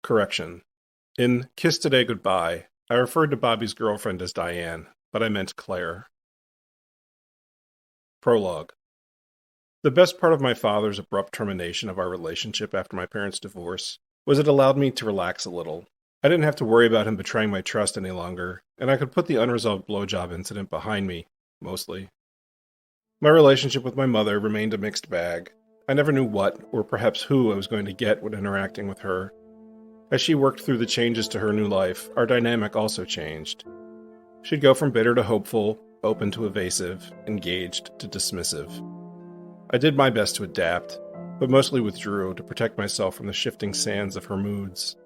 Correction. In Kiss Today Goodbye, I referred to Bobby's girlfriend as Diane, but I meant Claire. Prologue. The best part of my father's abrupt termination of our relationship after my parents' divorce was it allowed me to relax a little. I didn't have to worry about him betraying my trust any longer, and I could put the unresolved blowjob incident behind me, mostly. My relationship with my mother remained a mixed bag. I never knew what, or perhaps who, I was going to get when interacting with her. As she worked through the changes to her new life, our dynamic also changed. She'd go from bitter to hopeful, open to evasive, engaged to dismissive. I did my best to adapt, but mostly withdrew to protect myself from the shifting sands of her moods.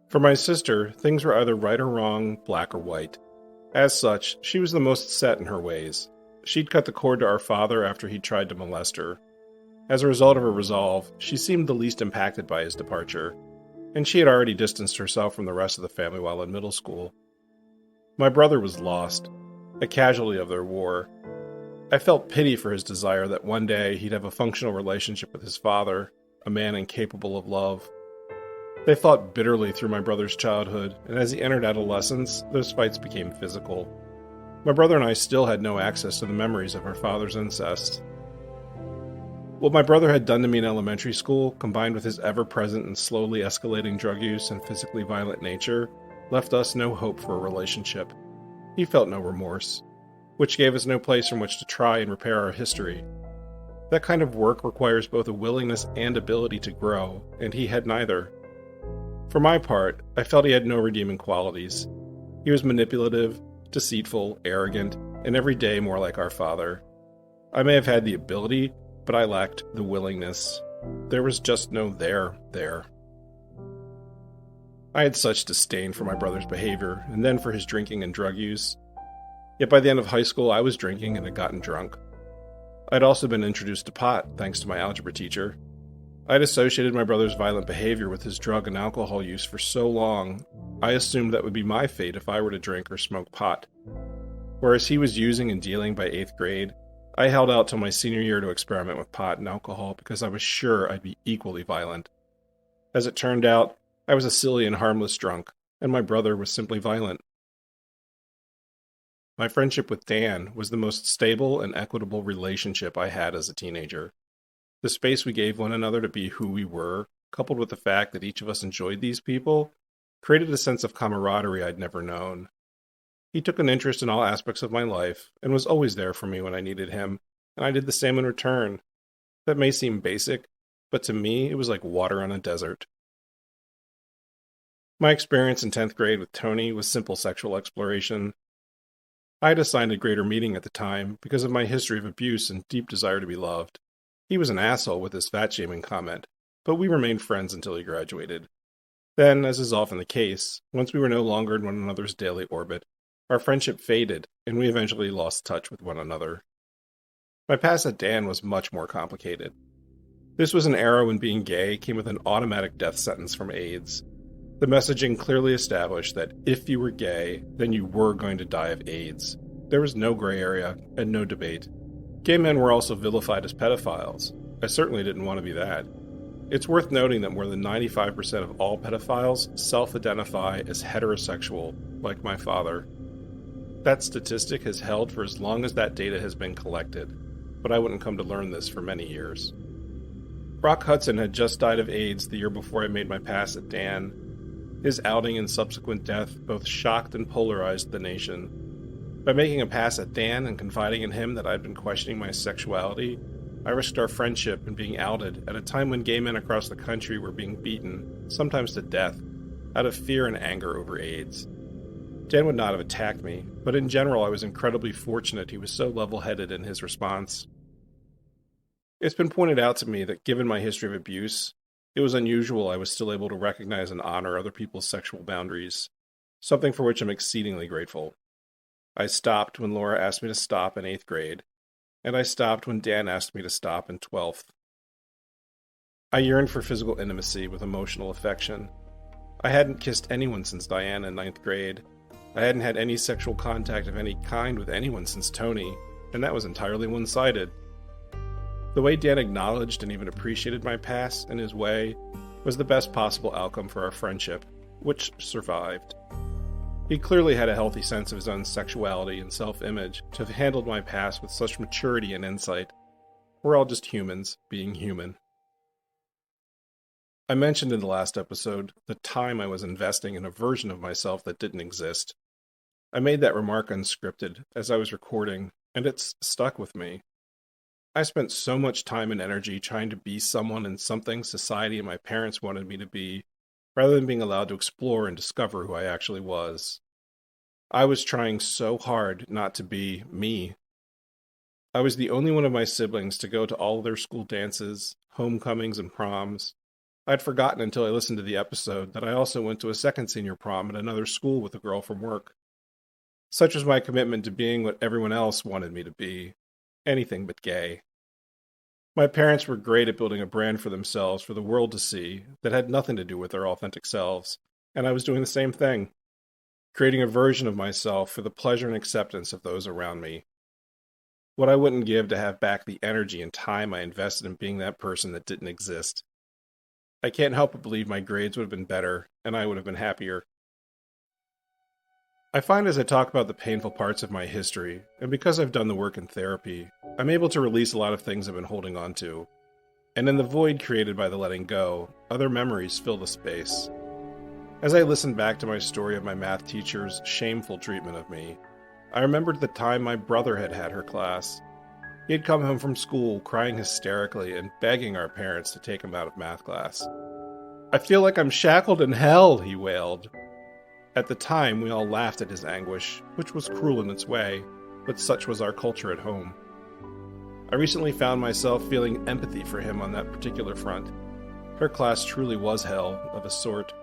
For my sister, things were either right or wrong, black or white. As such, she was the most set in her ways. She'd cut the cord to our father after he'd tried to molest her. As a result of her resolve, she seemed the least impacted by his departure, and she had already distanced herself from the rest of the family while in middle school. My brother was lost, a casualty of their war. I felt pity for his desire that one day he'd have a functional relationship with his father, a man incapable of love. They fought bitterly through my brother's childhood, and as he entered adolescence, those fights became physical. My brother and I still had no access to the memories of our father's incest. What my brother had done to me in elementary school, combined with his ever-present and slowly escalating drug use and physically violent nature, left us no hope for a relationship. He felt no remorse, which gave us no place from which to try and repair our history. That kind of work requires both a willingness and ability to grow, and he had neither. For my part, I felt he had no redeeming qualities. He was manipulative, deceitful, arrogant, and every day more like our father. I may have had the ability, but I lacked the willingness. There was just no there. I had such disdain for my brother's behavior, and then for his drinking and drug use. Yet by the end of high school, I was drinking and had gotten drunk. I'd also been introduced to pot, thanks to my algebra teacher. I'd associated my brother's violent behavior with his drug and alcohol use for so long, I assumed that would be my fate if I were to drink or smoke pot. Whereas he was using and dealing by 8th grade, I held out till my senior year to experiment with pot and alcohol because I was sure I'd be equally violent. As it turned out, I was a silly and harmless drunk, and my brother was simply violent. My friendship with Dan was the most stable and equitable relationship I had as a teenager. The space we gave one another to be who we were, coupled with the fact that each of us enjoyed these people, created a sense of camaraderie I'd never known. He took an interest in all aspects of my life, and was always there for me when I needed him, and I did the same in return. That may seem basic, but to me it was like water on a desert. My experience in 10th grade with Tony was simple sexual exploration. I had assigned a greater meaning at the time because of my history of abuse and deep desire to be loved. He was an asshole with his fat-shaming comment, but we remained friends until he graduated. Then, as is often the case, once we were no longer in one another's daily orbit, our friendship faded, and we eventually lost touch with one another. My past at Dan was much more complicated. This was an era when being gay came with an automatic death sentence from AIDS. The messaging clearly established that if you were gay, then you were going to die of AIDS. There was no gray area, and no debate. Gay men were also vilified as pedophiles. I certainly didn't want to be that. It's worth noting that more than 95% of all pedophiles self-identify as heterosexual, like my father. That statistic has held for as long as that data has been collected, but I wouldn't come to learn this for many years. Rock Hudson had just died of AIDS the year before I made my pass at Dan. His outing and subsequent death both shocked and polarized the nation. By making a pass at Dan and confiding in him that I'd been questioning my sexuality, I risked our friendship and being outed at a time when gay men across the country were being beaten, sometimes to death, out of fear and anger over AIDS. Dan would not have attacked me, but in general I was incredibly fortunate he was so level-headed in his response. It's been pointed out to me that given my history of abuse, it was unusual I was still able to recognize and honor other people's sexual boundaries, something for which I'm exceedingly grateful. I stopped when Laura asked me to stop in 8th grade, and I stopped when Dan asked me to stop in 12th. I yearned for physical intimacy with emotional affection. I hadn't kissed anyone since Diane in 9th grade. I hadn't had any sexual contact of any kind with anyone since Tony, and that was entirely one-sided. The way Dan acknowledged and even appreciated my past in his way was the best possible outcome for our friendship, which survived. He clearly had a healthy sense of his own sexuality and self-image to have handled my past with such maturity and insight. We're all just humans being human. I mentioned in the last episode the time I was investing in a version of myself that didn't exist. I made that remark unscripted as I was recording, and it's stuck with me. I spent so much time and energy trying to be someone and something society and my parents wanted me to be, rather than being allowed to explore and discover who I actually was. I was trying so hard not to be me. I was the only one of my siblings to go to all of their school dances, homecomings, and proms. I'd forgotten until I listened to the episode that I also went to a second senior prom at another school with a girl from work. Such was my commitment to being what everyone else wanted me to be, anything but gay. My parents were great at building a brand for themselves for the world to see that had nothing to do with their authentic selves, and I was doing the same thing, creating a version of myself for the pleasure and acceptance of those around me. What I wouldn't give to have back the energy and time I invested in being that person that didn't exist. I can't help but believe my grades would have been better, and I would have been happier. I find as I talk about the painful parts of my history, and because I've done the work in therapy, I'm able to release a lot of things I've been holding on to. And in the void created by the letting go, other memories fill the space. As I listened back to my story of my math teacher's shameful treatment of me, I remembered the time my brother had her class. He had come home from school crying hysterically and begging our parents to take him out of math class. "I feel like I'm shackled in hell," he wailed. At the time, we all laughed at his anguish, which was cruel in its way, but such was our culture at home. I recently found myself feeling empathy for him on that particular front. Her class truly was hell, of a sort.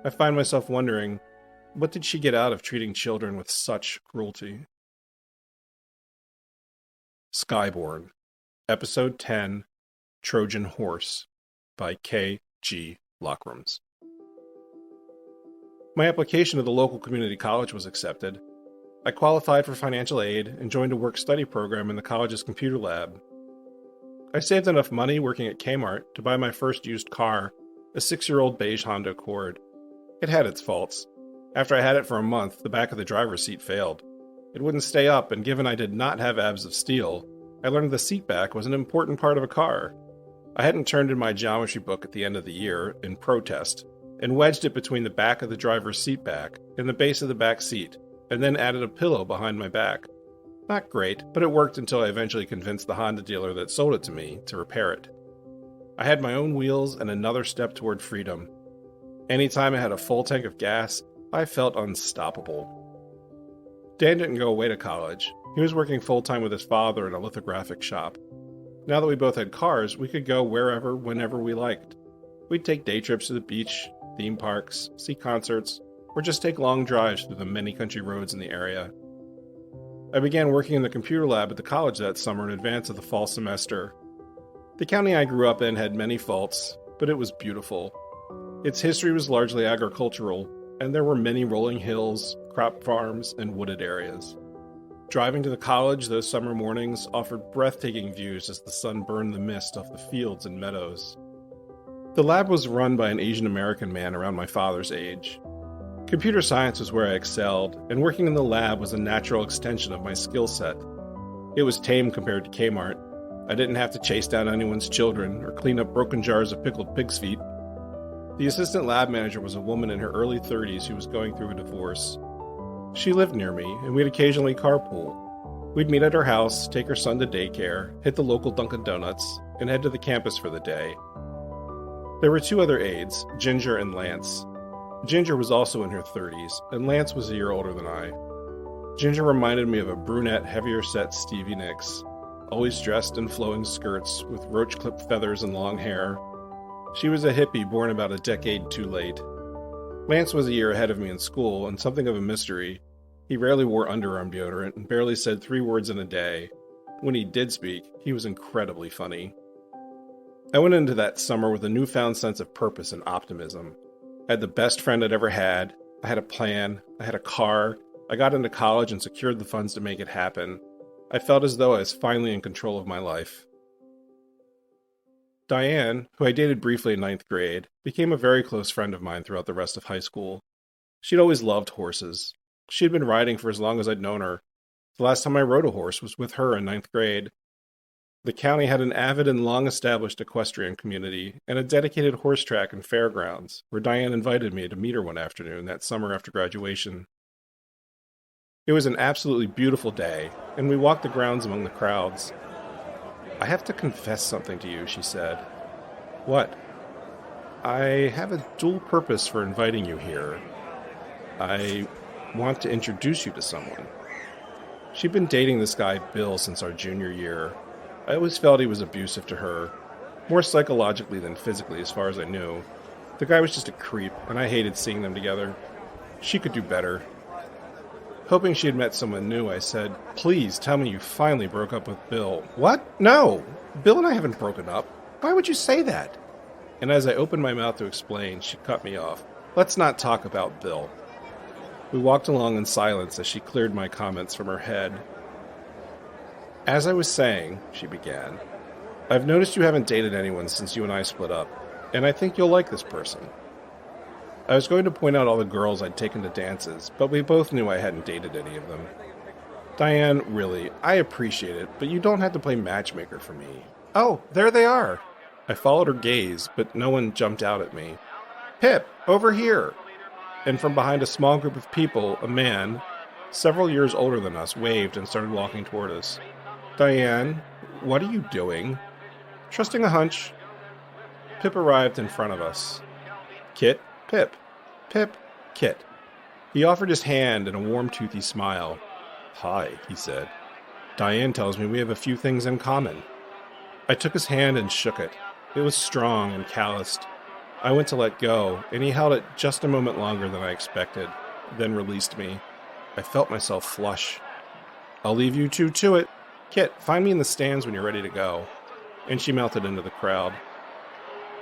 I find myself wondering, what did she get out of treating children with such cruelty? Skyborn, Episode 10, Trojan Horse, by K.G. Lockrams. My application to the local community college was accepted. I qualified for financial aid and joined a work-study program in the college's computer lab. I saved enough money working at Kmart to buy my first used car, a 6-year-old beige Honda Accord. It had its faults. After I had it for a month, the back of the driver's seat failed. It wouldn't stay up, and given I did not have abs of steel, I learned the seat back was an important part of a car. I hadn't turned in my geometry book at the end of the year, in protest, and wedged it between the back of the driver's seat back and the base of the back seat, and then added a pillow behind my back. Not great, but it worked until I eventually convinced the Honda dealer that sold it to me to repair it. I had my own wheels and another step toward freedom. Anytime I had a full tank of gas, I felt unstoppable. Dan didn't go away to college. He was working full-time with his father in a lithographic shop. Now that we both had cars, we could go wherever, whenever we liked. We'd take day trips to the beach, theme parks, see concerts, or just take long drives through the many country roads in the area. I began working in the computer lab at the college that summer in advance of the fall semester. The county I grew up in had many faults, but it was beautiful. Its history was largely agricultural, and there were many rolling hills, crop farms, and wooded areas. Driving to the college those summer mornings offered breathtaking views as the sun burned the mist off the fields and meadows. The lab was run by an Asian American man around my father's age. Computer science was where I excelled, and working in the lab was a natural extension of my skill set. It was tame compared to Kmart. I didn't have to chase down anyone's children or clean up broken jars of pickled pig's feet. The assistant lab manager was a woman in her early 30s who was going through a divorce. She lived near me, and we'd occasionally carpool. We'd meet at her house, take her son to daycare, hit the local Dunkin' Donuts, and head to the campus for the day. There were 2 other aides, Ginger and Lance. Ginger was also in her 30s, and Lance was a year older than I. Ginger reminded me of a brunette, heavier-set Stevie Nicks, always dressed in flowing skirts with roach-clipped feathers and long hair. She was a hippie born about a decade too late. Lance was a year ahead of me in school, and something of a mystery. He rarely wore underarm deodorant and barely said 3 words in a day. When he did speak, he was incredibly funny. I went into that summer with a newfound sense of purpose and optimism. I had the best friend I'd ever had. I had a plan. I had a car. I got into college and secured the funds to make it happen. I felt as though I was finally in control of my life. Diane, who I dated briefly in ninth grade, became a very close friend of mine throughout the rest of high school. She'd always loved horses. She'd been riding for as long as I'd known her. The last time I rode a horse was with her in ninth grade. The county had an avid and long-established equestrian community and a dedicated horse track and fairgrounds, where Diane invited me to meet her one afternoon that summer after graduation. It was an absolutely beautiful day, and we walked the grounds among the crowds. "I have to confess something to you," she said. "What?" "I have a dual purpose for inviting you here. I want to introduce you to someone." She'd been dating this guy, Bill, since our junior year. I always felt he was abusive to her, more psychologically than physically as far as I knew. The guy was just a creep, and I hated seeing them together. She could do better. Hoping she had met someone new, I said, "Please tell me you finally broke up with Bill." "What? No! Bill and I haven't broken up. Why would you say that?" And as I opened my mouth to explain, she cut me off. "Let's not talk about Bill." We walked along in silence as she cleared my comments from her head. "As I was saying," she began, "I've noticed you haven't dated anyone since you and I split up, and I think you'll like this person." I was going to point out all the girls I'd taken to dances, but we both knew I hadn't dated any of them. "Diane, really, I appreciate it, but you don't have to play matchmaker for me." "Oh, there they are!" I followed her gaze, but no one jumped out at me. "Pip, over here!" And from behind a small group of people, a man, several years older than us, waved and started walking toward us. "Diane, what are you doing?" "Trusting a hunch." Pip arrived in front of us. "Kit, Pip. Pip, Kit." He offered his hand in a warm, toothy smile. "Hi," he said. "Diane tells me we have a few things in common." I took his hand and shook it. It was strong and calloused. I went to let go, and he held it just a moment longer than I expected, then released me. I felt myself flush. "I'll leave you two to it. Kit, find me in the stands when you're ready to go." And she melted into the crowd.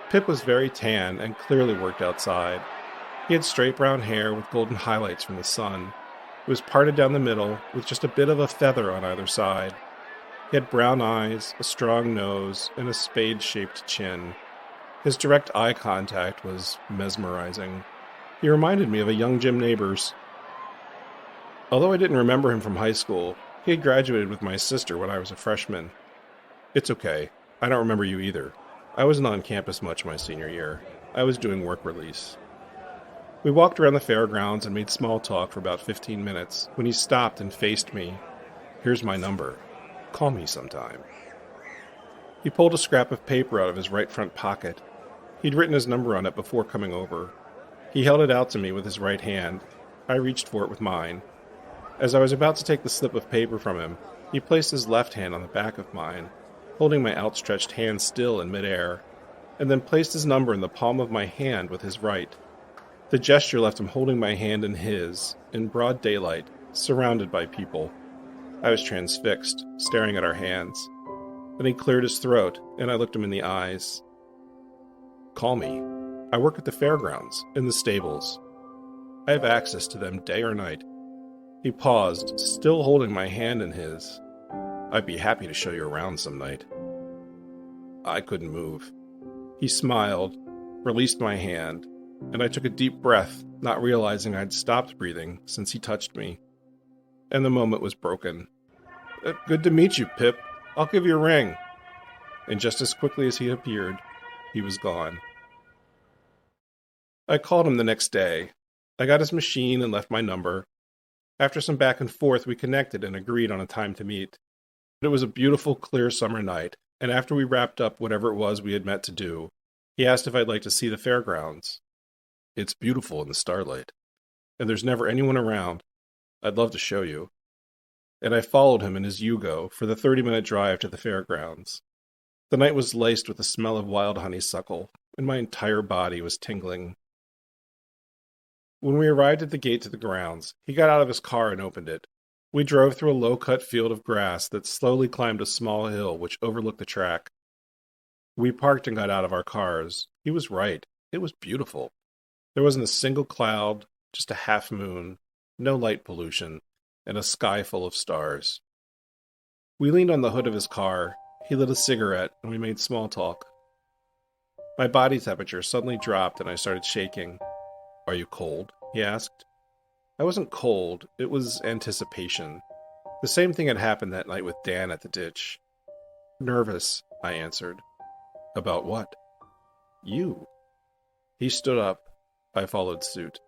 Pip was very tan and clearly worked outside. He had straight brown hair with golden highlights from the sun. It was parted down the middle, with just a bit of a feather on either side. He had brown eyes, a strong nose, and a spade-shaped chin. His direct eye contact was mesmerizing. He reminded me of a young Jim Neighbors. Although I didn't remember him from high school, he had graduated with my sister when I was a freshman. "It's okay. I don't remember you either. I wasn't on campus much my senior year. I was doing work release." We walked around the fairgrounds and made small talk for about 15 minutes when he stopped and faced me. "Here's my number. Call me sometime." He pulled a scrap of paper out of his right front pocket. He'd written his number on it before coming over. He held it out to me with his right hand. I reached for it with mine. As I was about to take the slip of paper from him, he placed his left hand on the back of mine, holding my outstretched hand still in midair, and then placed his number in the palm of my hand with his right. The gesture left him holding my hand in his, in broad daylight, surrounded by people. I was transfixed, staring at our hands. Then he cleared his throat, and I looked him in the eyes. "Call me. I work at the fairgrounds, in the stables. I have access to them day or night." He paused, still holding my hand in his. "I'd be happy to show you around some night." I couldn't move. He smiled, released my hand, and I took a deep breath, not realizing I'd stopped breathing since he touched me. And the moment was broken. "Good to meet you, Pip. I'll give you a ring." And just as quickly as he appeared, he was gone. I called him the next day. I got his machine and left my number. After some back and forth, we connected and agreed on a time to meet. It was a beautiful, clear summer night, and after we wrapped up whatever it was we had met to do, he asked if I'd like to see the fairgrounds. "It's beautiful in the starlight, and there's never anyone around. I'd love to show you." And I followed him in his Yugo for the 30-minute drive to the fairgrounds. The night was laced with the smell of wild honeysuckle, and my entire body was tingling. When we arrived at the gate to the grounds, he got out of his car and opened it. We drove through a low-cut field of grass that slowly climbed a small hill which overlooked the track. We parked and got out of our cars. He was right. It was beautiful. There wasn't a single cloud, just a half moon, no light pollution, and a sky full of stars. We leaned on the hood of his car. He lit a cigarette, and we made small talk. My body temperature suddenly dropped and I started shaking. "Are you cold?" he asked. I wasn't cold, it was anticipation. The same thing had happened that night with Dan at the ditch. "Nervous," I answered. "About what?" "You." He stood up. I followed suit.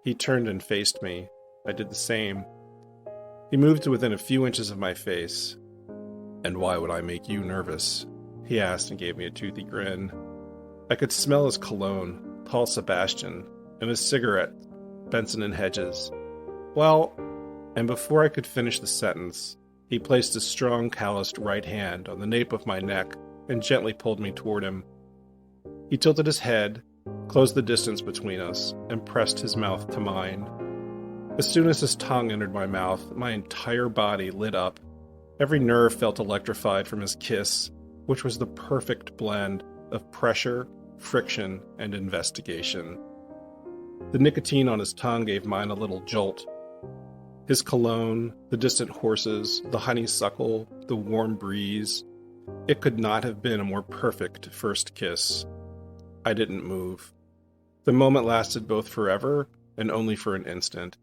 He turned and faced me. I did the same. He moved to within a few inches of my face. "And why would I make you nervous?" he asked and gave me a toothy grin. I could smell his cologne, Paul Sebastian, and his cigarette, Benson and Hedges. "Well," and before I could finish the sentence, he placed his strong, calloused right hand on the nape of my neck and gently pulled me toward him. He tilted his head, closed the distance between us, and pressed his mouth to mine. As soon as his tongue entered my mouth, my entire body lit up. Every nerve felt electrified from his kiss, which was the perfect blend of pressure, friction, and investigation. The nicotine on his tongue gave mine a little jolt. His cologne, the distant horses, the honeysuckle, the warm breeze. It could not have been a more perfect first kiss. I didn't move. The moment lasted both forever and only for an instant.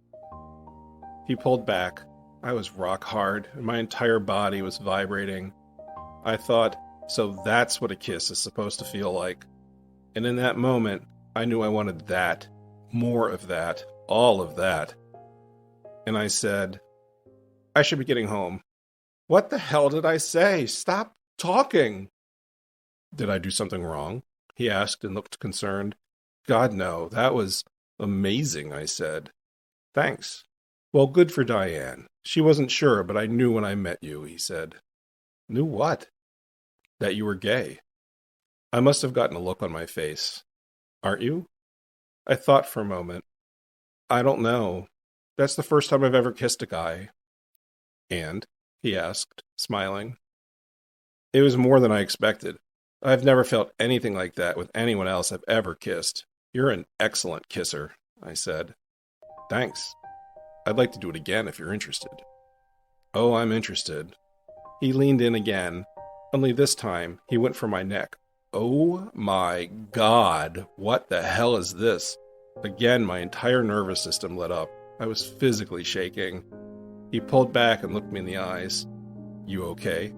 He pulled back. I was rock hard, and my entire body was vibrating. I thought, so that's what a kiss is supposed to feel like. And in that moment, I knew I wanted that. More of that. All of that. And I said, "I should be getting home." "What the hell did I say? Stop talking." "Did I do something wrong?" he asked and looked concerned. "God, no. That was amazing," I said. "Thanks." "Well, good for Diane. She wasn't sure, but I knew when I met you," he said. "Knew what?" "That you were gay." I must have gotten a look on my face. "Aren't you?" I thought for a moment. "I don't know. That's the first time I've ever kissed a guy." "And?" he asked, smiling. "It was more than I expected. I've never felt anything like that with anyone else I've ever kissed. You're an excellent kisser," I said. "Thanks. I'd like to do it again if you're interested." "Oh, I'm interested." He leaned in again, only this time he went for my neck. Oh my God, what the hell is this? Again, my entire nervous system lit up. I was physically shaking. He pulled back and looked me in the eyes. "You okay?"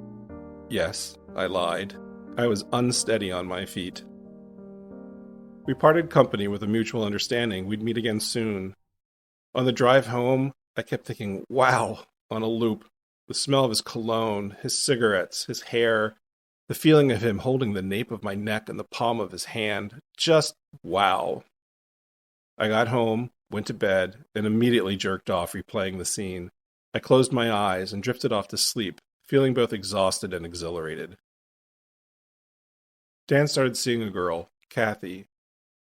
"Yes," I lied. I was unsteady on my feet. We parted company with a mutual understanding we'd meet again soon. On the drive home, I kept thinking, wow, on a loop. The smell of his cologne, his cigarettes, his hair, the feeling of him holding the nape of my neck in the palm of his hand. Just wow. I got home, went to bed, and immediately jerked off replaying the scene. I closed my eyes and drifted off to sleep, feeling both exhausted and exhilarated. Dan started seeing a girl, Kathy.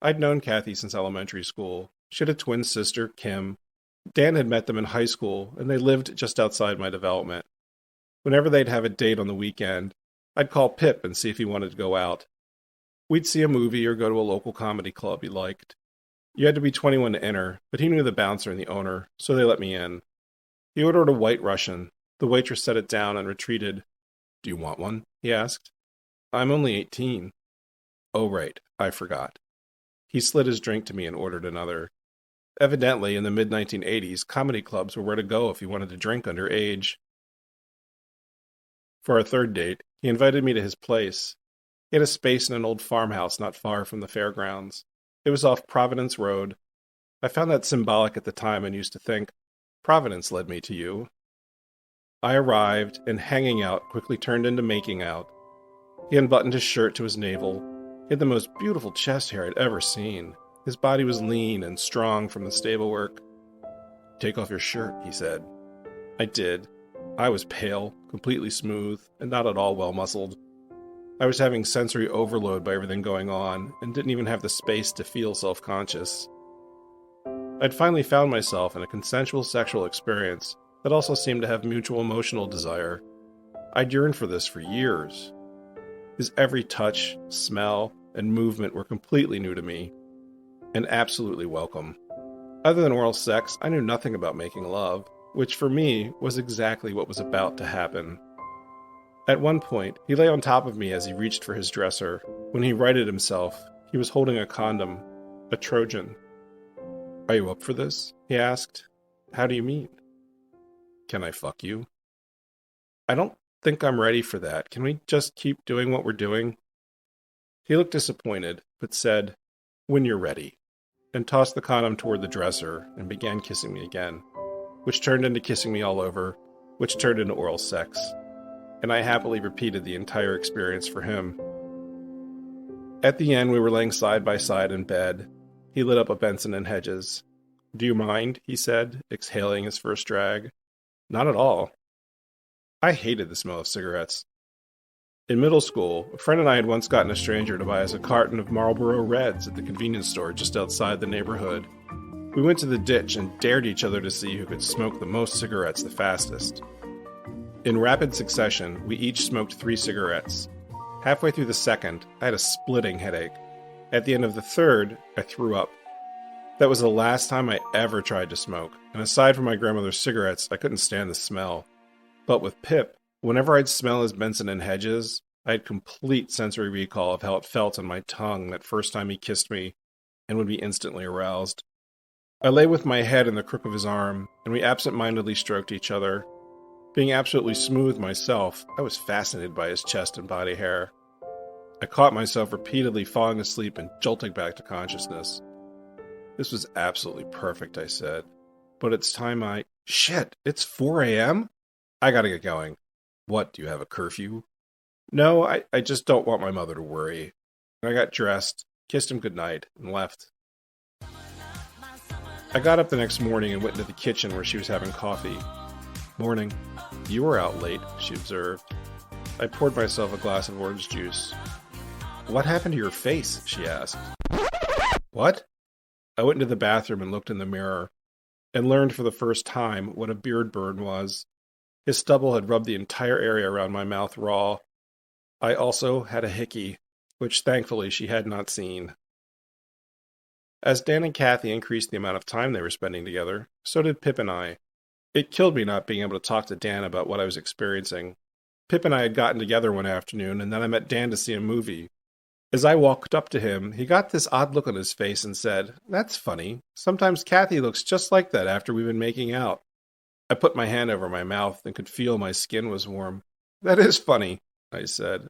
I'd known Kathy since elementary school. She had a twin sister, Kim. Dan had met them in high school, and they lived just outside my development. Whenever they'd have a date on the weekend, I'd call Pip and see if he wanted to go out. We'd see a movie or go to a local comedy club he liked. You had to be 21 to enter, but he knew the bouncer and the owner, so they let me in. He ordered a White Russian. The waitress set it down and retreated. "Do you want one?" he asked. "I'm only 18. "Oh, right, I forgot." He slid his drink to me and ordered another. Evidently, in the mid-1980s, comedy clubs were where to go if you wanted to drink under age. For our third date, he invited me to his place. He had a space in an old farmhouse not far from the fairgrounds. It was off Providence Road. I found that symbolic at the time and used to think, Providence led me to you. I arrived, and hanging out quickly turned into making out. He unbuttoned his shirt to his navel. He had the most beautiful chest hair I'd ever seen. His body was lean and strong from the stable work. "Take off your shirt," he said. I did. I was pale, completely smooth, and not at all well-muscled. I was having sensory overload by everything going on, and didn't even have the space to feel self-conscious. I'd finally found myself in a consensual sexual experience that also seemed to have mutual emotional desire. I'd yearned for this for years. His every touch, smell, and movement were completely new to me, and absolutely welcome. Other than oral sex, I knew nothing about making love, which for me was exactly what was about to happen. At one point, he lay on top of me as he reached for his dresser. When he righted himself, he was holding a condom, a Trojan. "Are you up for this?" he asked. "How do you mean?" "Can I fuck you?" "I don't think I'm ready for that. Can we just keep doing what we're doing?" He looked disappointed, but said, "When you're ready," and tossed the condom toward the dresser and began kissing me again, which turned into kissing me all over, which turned into oral sex. And I happily repeated the entire experience for him. At the end, we were laying side by side in bed. He lit up a Benson and Hedges. "Do you mind?" he said, exhaling his first drag. "Not at all." I hated the smell of cigarettes. In middle school, a friend and I had once gotten a stranger to buy us a carton of Marlboro Reds at the convenience store just outside the neighborhood. We went to the ditch and dared each other to see who could smoke the most cigarettes the fastest. In rapid succession, we each smoked 3 cigarettes. Halfway through the second, I had a splitting headache. At the end of the third, I threw up. That was the last time I ever tried to smoke, and aside from my grandmother's cigarettes, I couldn't stand the smell. But with Pip, whenever I'd smell his Benson and Hedges, I had complete sensory recall of how it felt on my tongue that first time he kissed me, and would be instantly aroused. I lay with my head in the crook of his arm, and we absent-mindedly stroked each other. Being absolutely smooth myself, I was fascinated by his chest and body hair. I caught myself repeatedly falling asleep and jolting back to consciousness. "This was absolutely perfect," I said. "But it's time Shit, it's 4 a.m.? I gotta get going." "What, do you have a curfew?" "No, I just don't want my mother to worry." I got dressed, kissed him goodnight, and left. I got up the next morning and went into the kitchen where she was having coffee. "Morning. You were out late," she observed. I poured myself a glass of orange juice. "What happened to your face?" she asked. "What?" I went into the bathroom and looked in the mirror, and learned for the first time what a beard burn was. His stubble had rubbed the entire area around my mouth raw. I also had a hickey, which thankfully she had not seen. As Dan and Kathy increased the amount of time they were spending together, so did Pip and I. It killed me not being able to talk to Dan about what I was experiencing. Pip and I had gotten together one afternoon, and then I met Dan to see a movie. As I walked up to him, he got this odd look on his face and said, "That's funny. Sometimes Kathy looks just like that after we've been making out." I put my hand over my mouth and could feel my skin was warm. "That is funny," I said.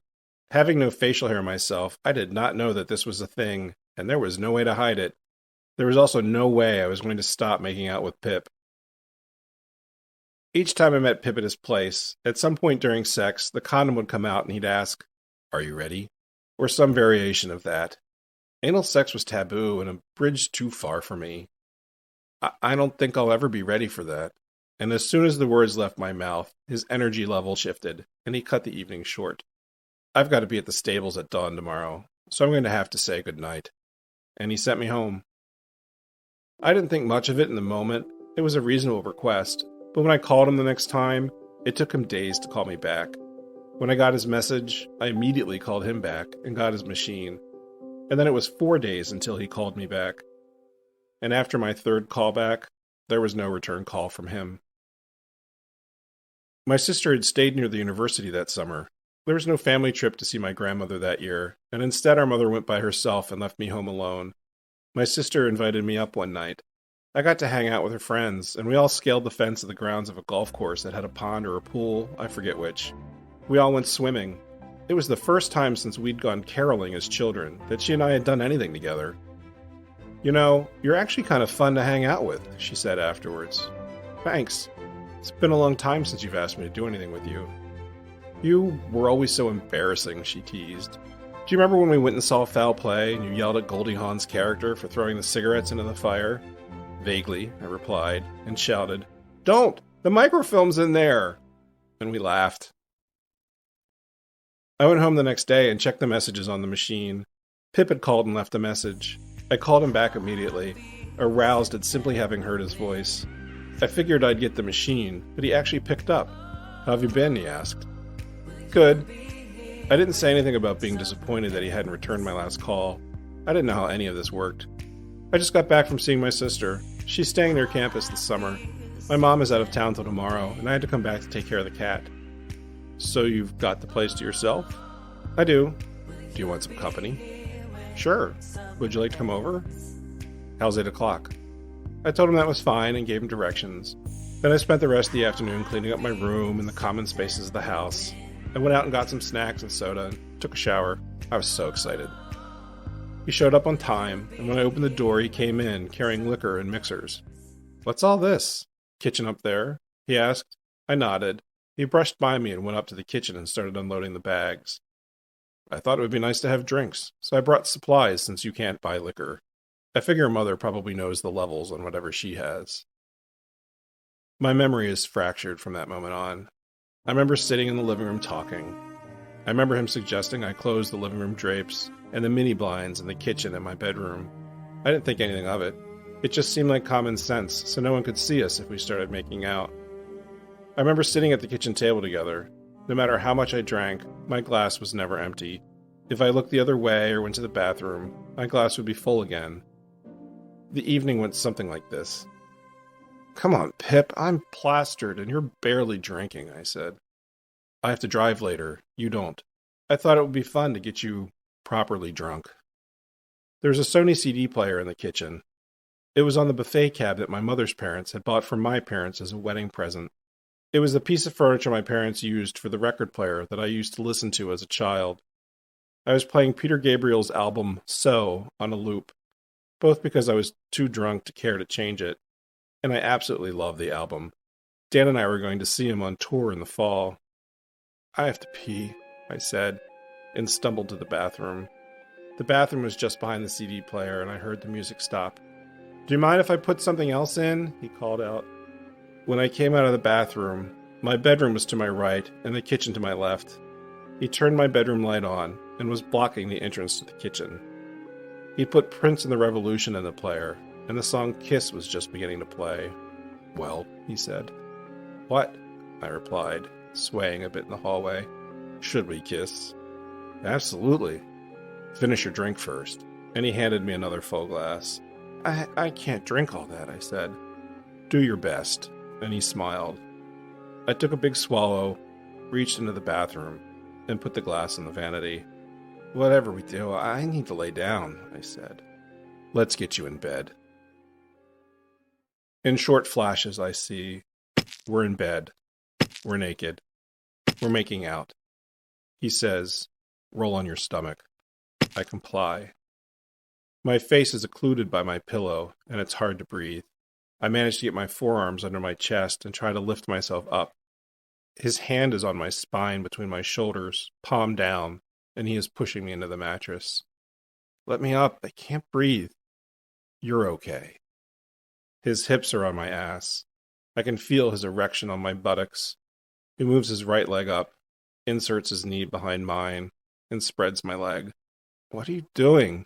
Having no facial hair myself, I did not know that this was a thing, and there was no way to hide it. There was also no way I was going to stop making out with Pip. Each time I met Pip at his place, at some point during sex, the condom would come out and he'd ask, "Are you ready?" Or some variation of that. Anal sex was taboo and a bridge too far for me. I don't think I'll ever be ready for that. And as soon as the words left my mouth, his energy level shifted, and he cut the evening short. "I've got to be at the stables at dawn tomorrow, so I'm going to have to say goodnight." And he sent me home. I didn't think much of it in the moment. It was a reasonable request. But when I called him the next time, it took him days to call me back. When I got his message, I immediately called him back and got his machine. And then it was 4 days until he called me back. And after my third call back, there was no return call from him. My sister had stayed near the university that summer. There was no family trip to see my grandmother that year, and instead our mother went by herself and left me home alone. My sister invited me up one night. I got to hang out with her friends, and we all scaled the fence of the grounds of a golf course that had a pond or a pool, I forget which. We all went swimming. It was the first time since we'd gone caroling as children that she and I had done anything together. "You know, you're actually kind of fun to hang out with," she said afterwards. "Thanks. It's been a long time since you've asked me to do anything with you." "You were always so embarrassing," she teased. "Do you remember when we went and saw Foul Play and you yelled at Goldie Hawn's character for throwing the cigarettes into the fire?" "Vaguely," I replied, and shouted, "Don't! The microfilm's in there!" And we laughed. I went home the next day and checked the messages on the machine. Pip had called and left a message. I called him back immediately, aroused at simply having heard his voice. I figured I'd get the machine, but he actually picked up. "How have you been?" he asked. "Good." I didn't say anything about being disappointed that he hadn't returned my last call. I didn't know how any of this worked. I just got back from seeing my sister. She's staying near campus this summer. My mom is out of town till tomorrow, and I had to come back to take care of the cat. So you've got the place to yourself? I do. Do you want some company? Sure. Would you like to come over? How's 8 o'clock? I told him that was fine and gave him directions. Then I spent the rest of the afternoon cleaning up my room and the common spaces of the house. I went out and got some snacks and soda and took a shower. I was so excited. He showed up on time, and when I opened the door, he came in, carrying liquor and mixers. What's all this? Kitchen up there? He asked. I nodded. He brushed by me and went up to the kitchen and started unloading the bags. I thought it would be nice to have drinks, so I brought supplies since you can't buy liquor. I figure Mother probably knows the levels on whatever she has. My memory is fractured from that moment on. I remember sitting in the living room talking. I remember him suggesting I close the living room drapes and the mini blinds in the kitchen and my bedroom. I didn't think anything of it. It just seemed like common sense, so no one could see us if we started making out. I remember sitting at the kitchen table together. No matter how much I drank, my glass was never empty. If I looked the other way or went to the bathroom, my glass would be full again. The evening went something like this. Come on, Pip, I'm plastered and you're barely drinking, I said. I have to drive later. You don't. I thought it would be fun to get you properly drunk. There was a Sony CD player in the kitchen. It was on the buffet cabinet my mother's parents had bought for my parents as a wedding present. It was the piece of furniture my parents used for the record player that I used to listen to as a child. I was playing Peter Gabriel's album So on a loop, both because I was too drunk to care to change it, and I absolutely loved the album. Dan and I were going to see him on tour in the fall. I have to pee, I said, and stumbled to the bathroom. The bathroom was just behind the CD player, and I heard the music stop. Do you mind if I put something else in? He called out. When I came out of the bathroom, my bedroom was to my right and the kitchen to my left. He turned my bedroom light on and was blocking the entrance to the kitchen. He put Prince and the Revolution in the player, and the song Kiss was just beginning to play. Well, he said. What? I replied, swaying a bit in the hallway. Should we kiss? Absolutely. Finish your drink first. And he handed me another full glass. I can't drink all that, I said. Do your best. And he smiled. I took a big swallow, reached into the bathroom, and put the glass in the vanity. Whatever we do, I need to lay down, I said. Let's get you in bed. In short flashes, I see, we're in bed. We're naked. We're making out. He says, roll on your stomach. I comply. My face is occluded by my pillow, and it's hard to breathe. I manage to get my forearms under my chest and try to lift myself up. His hand is on my spine between my shoulders, palm down, and he is pushing me into the mattress. Let me up. I can't breathe. You're okay. His hips are on my ass. I can feel his erection on my buttocks. He moves his right leg up, inserts his knee behind mine, and spreads my leg. What are you doing?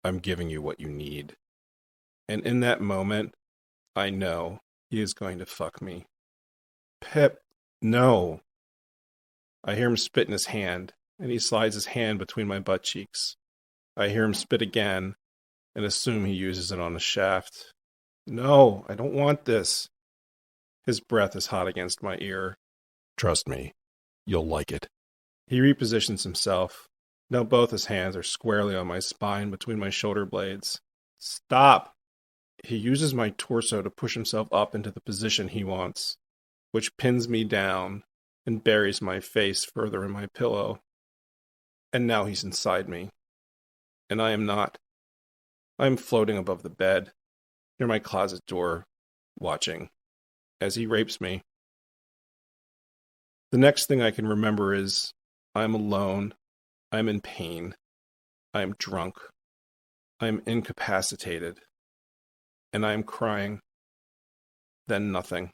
I'm giving you what you need. And in that moment, I know he is going to fuck me. Pip, no. I hear him spit in his hand, and he slides his hand between my butt cheeks. I hear him spit again, and assume he uses it on a shaft. No, I don't want this. His breath is hot against my ear. Trust me, you'll like it. He repositions himself. Now both his hands are squarely on my spine between my shoulder blades. Stop! He uses my torso to push himself up into the position he wants, which pins me down and buries my face further in my pillow. And now he's inside me. And I am not. I am floating above the bed, near my closet door, watching, as he rapes me. The next thing I can remember is, I am alone, I am in pain, I am drunk, I am incapacitated, and I am crying. Then nothing.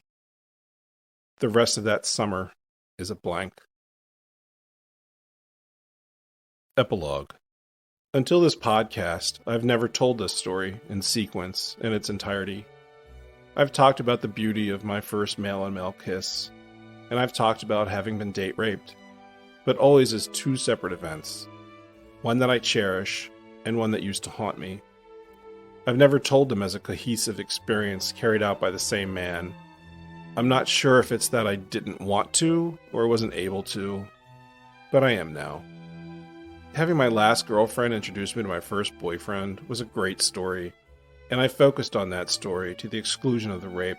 The rest of that summer is a blank. Epilogue. Until this podcast, I've never told this story in sequence in its entirety. I've talked about the beauty of my first male-on-male kiss, and I've talked about having been date raped, but always as two separate events, one that I cherish and one that used to haunt me. I've never told them as a cohesive experience carried out by the same man, I'm not sure if it's that I didn't want to or wasn't able to, but I am now. Having my last girlfriend introduce me to my first boyfriend was a great story, and I focused on that story to the exclusion of the rape.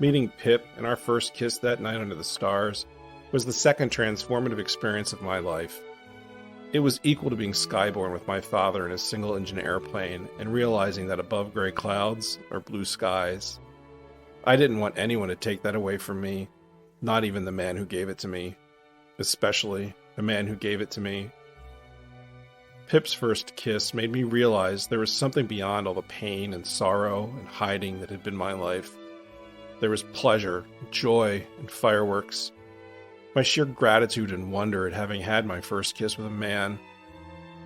Meeting Pip and our first kiss that night under the stars was the second transformative experience of my life. It was equal to being skyborne with my father in a single-engine airplane and realizing that above gray clouds are blue skies. I didn't want anyone to take that away from me, not even the man who gave it to me, especially the man who gave it to me. Pip's first kiss made me realize there was something beyond all the pain and sorrow and hiding that had been my life. There was pleasure, joy, and fireworks. My sheer gratitude and wonder at having had my first kiss with a man,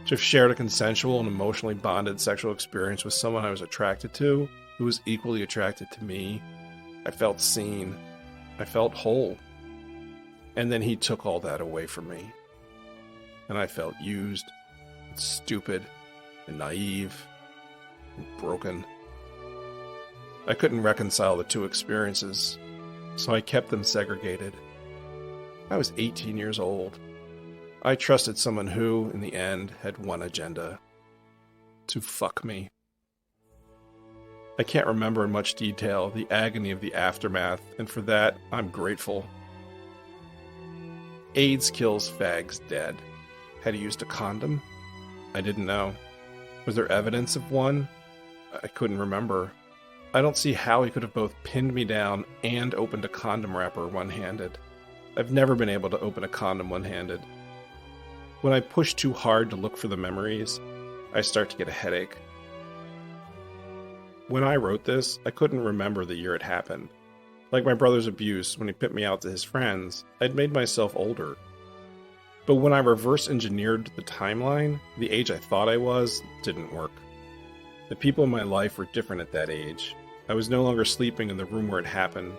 to have shared a consensual and emotionally bonded sexual experience with someone I was attracted to, who was equally attracted to me. I felt seen. I felt whole. And then he took all that away from me. And I felt used, and stupid, and naive, and broken. I couldn't reconcile the two experiences, so I kept them segregated. I was 18 years old. I trusted someone who, in the end, had one agenda: to fuck me. I can't remember in much detail the agony of the aftermath, and for that, I'm grateful. AIDS kills fags dead. Had he used a condom? I didn't know. Was there evidence of one? I couldn't remember. I don't see how he could have both pinned me down and opened a condom wrapper one-handed. I've never been able to open a condom one-handed. When I push too hard to look for the memories, I start to get a headache. When I wrote this, I couldn't remember the year it happened. Like my brother's abuse, when he pimped me out to his friends, I'd made myself older. But when I reverse engineered the timeline, the age I thought I was didn't work. The people in my life were different at that age. I was no longer sleeping in the room where it happened.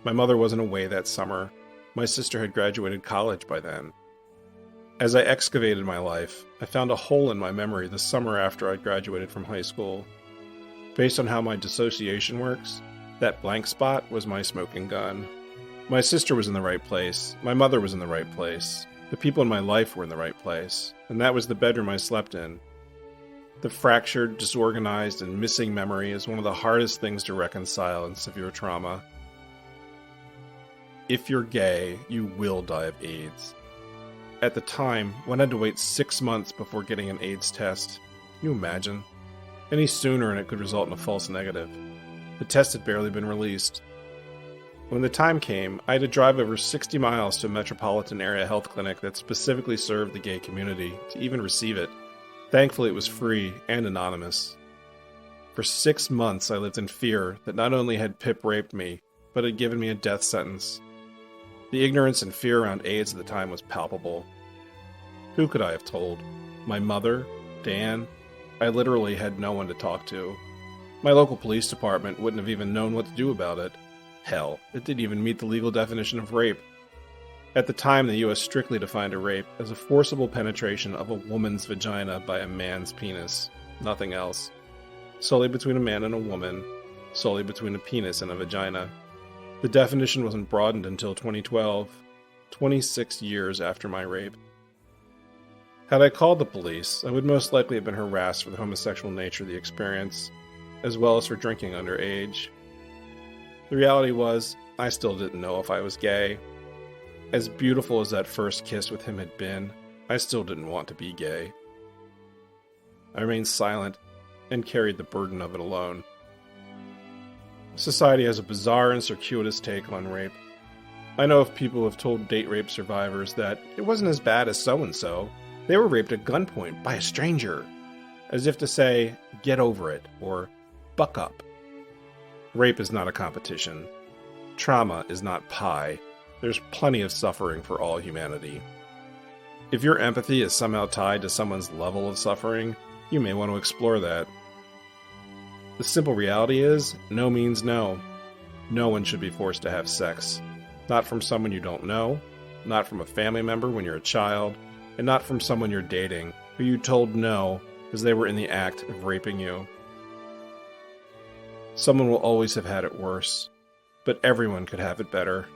My mother wasn't away that summer. My sister had graduated college by then. As I excavated my life, I found a hole in my memory the summer after I graduated from high school. Based on how my dissociation works, that blank spot was my smoking gun. My sister was in the right place. My mother was in the right place. The people in my life were in the right place. And that was the bedroom I slept in. The fractured, disorganized, and missing memory is one of the hardest things to reconcile in severe trauma. If you're gay, you will die of AIDS. At the time, one had to wait 6 months before getting an AIDS test. Can you imagine? Any sooner and it could result in a false negative. The test had barely been released. When the time came, I had to drive over 60 miles to a metropolitan area health clinic that specifically served the gay community to even receive it. Thankfully, it was free and anonymous. For 6 months, I lived in fear that not only had Pip raped me, but had given me a death sentence. The ignorance and fear around AIDS at the time was palpable. Who could I have told? My mother? Dan? I literally had no one to talk to. My local police department wouldn't have even known what to do about it. Hell, it didn't even meet the legal definition of rape. At the time, the U.S. strictly defined a rape as a forcible penetration of a woman's vagina by a man's penis. Nothing else. Solely between a man and a woman. Solely between a penis and a vagina. The definition wasn't broadened until 2012, 26 years after my rape. Had I called the police, I would most likely have been harassed for the homosexual nature of the experience, as well as for drinking underage. The reality was, I still didn't know if I was gay. As beautiful as that first kiss with him had been, I still didn't want to be gay. I remained silent and carried the burden of it alone. Society has a bizarre and circuitous take on rape. I know of people who have told date rape survivors that it wasn't as bad as so-and-so. They were raped at gunpoint by a stranger, as if to say, get over it, or buck up. Rape is not a competition. Trauma is not pie. There's plenty of suffering for all humanity. If your empathy is somehow tied to someone's level of suffering, you may want to explore that. The simple reality is, no means no. No one should be forced to have sex. Not from someone you don't know, not from a family member when you're a child, and not from someone you're dating, who you told no because they were in the act of raping you. Someone will always have had it worse. but everyone could have it better.